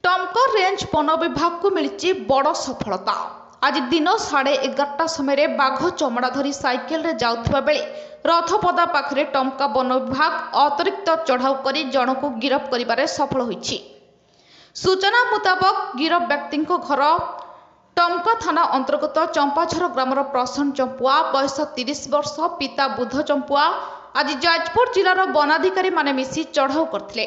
टमकर range one विभाग को मिली बड़ सफलता। आज दिन 11:30 समय बाघ चमड़ा धरी साइकेल रे जाउथिबा बेले रथपदा पाखरे टमका वन विभाग अतिरिक्त चढ़ाऊ कर जन को गिरफ करिबारे सफल होइछि। सूचना मुताबक गिरफ व्यक्ति घर टमका थाना अंतर्गत चंपाझर ग्रामर प्रसन्न चंपुआ बयस 30 वर्ष पिता बुध चंपुआ आज जाजपुर जिलार वनाधिकारी माने मिसी चढ़ाऊ करथिले।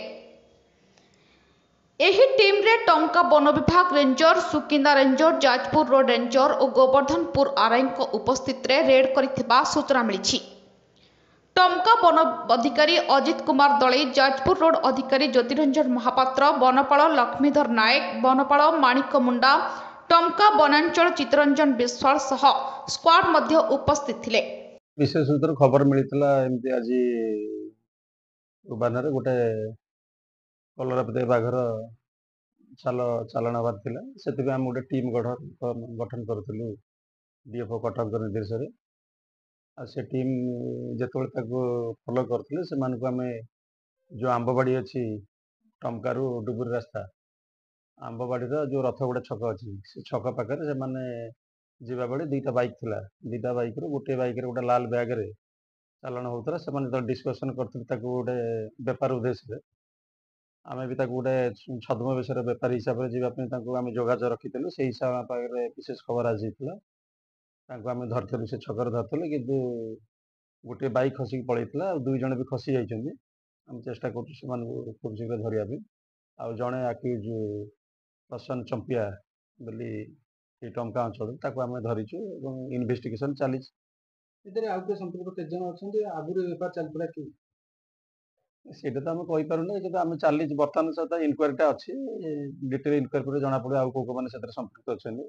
एही टीम रे टमका वन विभाग ranger Sukinda ranger Jajpur road ranger और गोवर्धनपुर आरआई उपस्थित रे रेड करिथिबा सूचना मिली। टमका वन अधिकारी अजित कुमार दलई, जाजपुर रोड अधिकारी ज्योतिरंजन महापात्र, वनपाल लक्ष्मीधर नायक, वनपाल माणिक मुंडा, टमका वनांचल चितरंजन विश्वाल सह स्क्वाड मध्य उपस्थित थिले। विशेष सूत्र खबर मिलता एमती आज बानर गोटे कलरापति बाघर चालाण हबार थिला से गोटे टीम गठन करूँ डीएफओ कटक निर्देश से टीम जिते फॉलो करते से आम जो आंबबाड़ी अच्छी टमकारु डुबुरी रास्ता आंबबाड़ी जो रथ गोटे छक अच्छी से छक पाखे से जीवा बेले दुईटा बाइक थिला दुईटा बाइक गोटे बाइक गोटे लाल बैग रे चालाण होता से डिस्कसन करते गोटे बेपार उद्देश्य आम भी गोटे छद्म विषय बेपारी हिसाब से जावाई जोगाजोग रखी से हिसाब पाखे विशेष खबर आज आम धरलु से छक धरते कि गोटे बाइक खसिक पलैला दुई जन भी खसी जाइए आम चेष्टा खूब शीघ्र धरिया आ जड़े आक्यूज प्रसन्न चंपिया बोली टमका अंचल आम धरीचु इन्वेस्टिगेशन चली सेटा तो आम कहीपरूना कि आम चली बर्तमान सहित इनक्वारीटा अच्छी डिटेल इनक्वारी जना पड़े आउ कौ मैंने संपृक्त अच्छा नहीं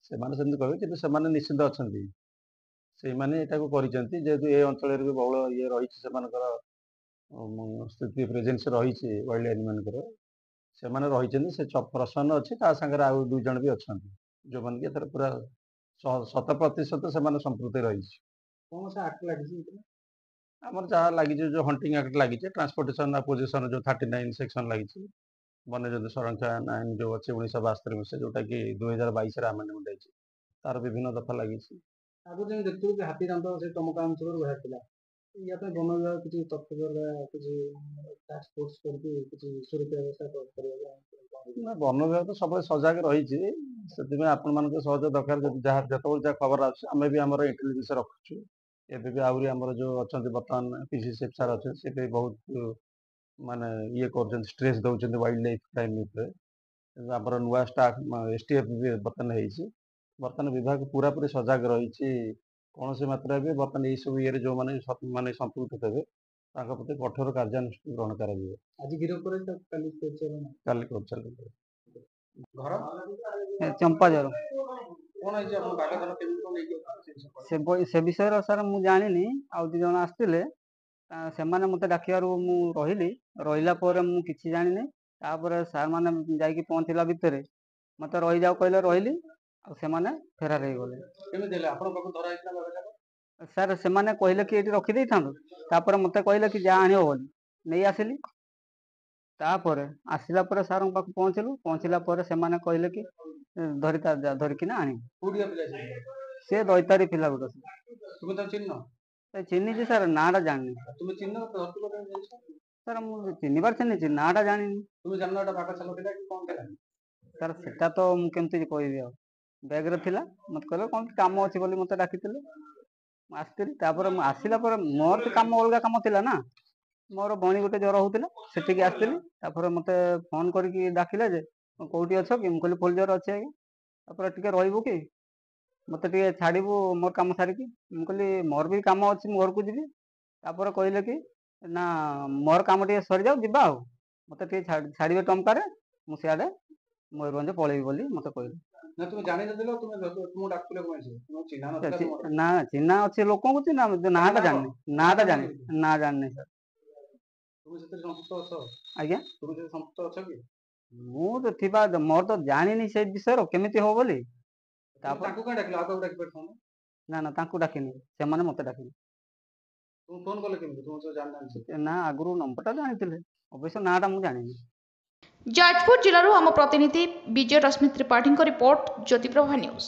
से कहे निश्चित अच्छा से जेहेतु ये अंचल भी बहुल ये रही स्थिति प्रेजेन्स रही वाइल्ड एनिमल से रही प्रसन्न अच्छी सागर आउ दुई जन भी अच्छा जो मैंने कि पूरा 100% से संपृक्त रही आमर जहाँ लगी जो हंटिंग एक्ट लगी ट्रांसपोर्टेशन अपोजिशन जो 39 सेक्शन लगी वन्यजंतु संरक्षण आईन जो अच्छे 1972 मसीहा जोटा कि 2022 आमेंडमेंट है तार विभिन्न दफा लगी हाथी दांत से टमका अंचल बाहर या वन विभाग किसी तत्पर सुरक्षा व्यवस्था वन विभाग तो सब सजग रही आपण मान सहयोग दरकार जो खबर आम भी आम इंटेलिजेंस रखुचु एबे भी आहरी आम जो अच्छा बर्तमान पीसी सार अच्छे से भी बहुत माने ये कर स्ट्रेस दौरान वाइल्ड लाइफ क्राइम आम नुआ स्टाफ एसटीएफ भी बर्तमान विभाग पूरा पूरी सजग रही कौन से मात्रा भी बर्तमान यही सब ये जो मैंने संपृक्त थे प्रति कठोर कार्यानुष्ठान ग्रहण कर चंपाझर से विषय सर मु जानी आउ दु जन आसते से मत डाक रही रहा मुझे जानी सार मैंने जा पहुँचला भितर मत रही जाओ कहले रही से फेरार हो गले सर से कहले कि ये रखी था मत कहले कि जहाँ आने बोली नहीं आसिली तापर आसला सार पाक पहुँचला से कहले कि धरिकी आनी सी दैतारी पिला गोटे चिन्ह सर नाटा जानी सर मुझे चिन्हबार चिन्ह नाटा जानी सर सेटा तो मुझे कहि बैग रे थिला मत कहले कौन काम अच्छी बोली मत डाकी आसती आसला मोर तो कम अलग कम थिला ना मोर भणी गोटे ज्वर होता से आसती मत फोन करके डाकिले जे कौटी अच्छ कि मुझे फुल ज्वर अच्छे आज्ञा टे रही कि मत छाड़ू मोर कम सारिकी मुझे मोर भी कम अच्छी घर को जी कहले कि ना मोर कम टे सरी जाऊ जा मत छाड़े टमकार मुझे मयूरभंज पलैबी बोली मत कहले ना चिन्हा अच्छे लोक को चिन्हा नाटा जानी नाटा जानी ना जानी सर आज्ञा मुझे मोर तो जानी से विषय केमी हम बोली ना ना डाकिनी से मत डाकिनी। तुम फोन कले केମିତି तुम तो जानना ନା ଆଗରୁ ନମ୍ବରଟା ଜାଣିଥିଲେ, ଅବଶ୍ୟ ନାଁଟା ମୁଁ ଜାଣିନି। ଯାଜପୁର ଜିଲ୍ଲାରୁ ଆମ ପ୍ରତିନିଧି ବିଜୟ ରଶ୍ମି ତ୍ରିପାଠୀଙ୍କ ରିପୋର୍ଟ ଜ୍ୟୋତିପ୍ରଭା ନ୍ୟୁଜ୍।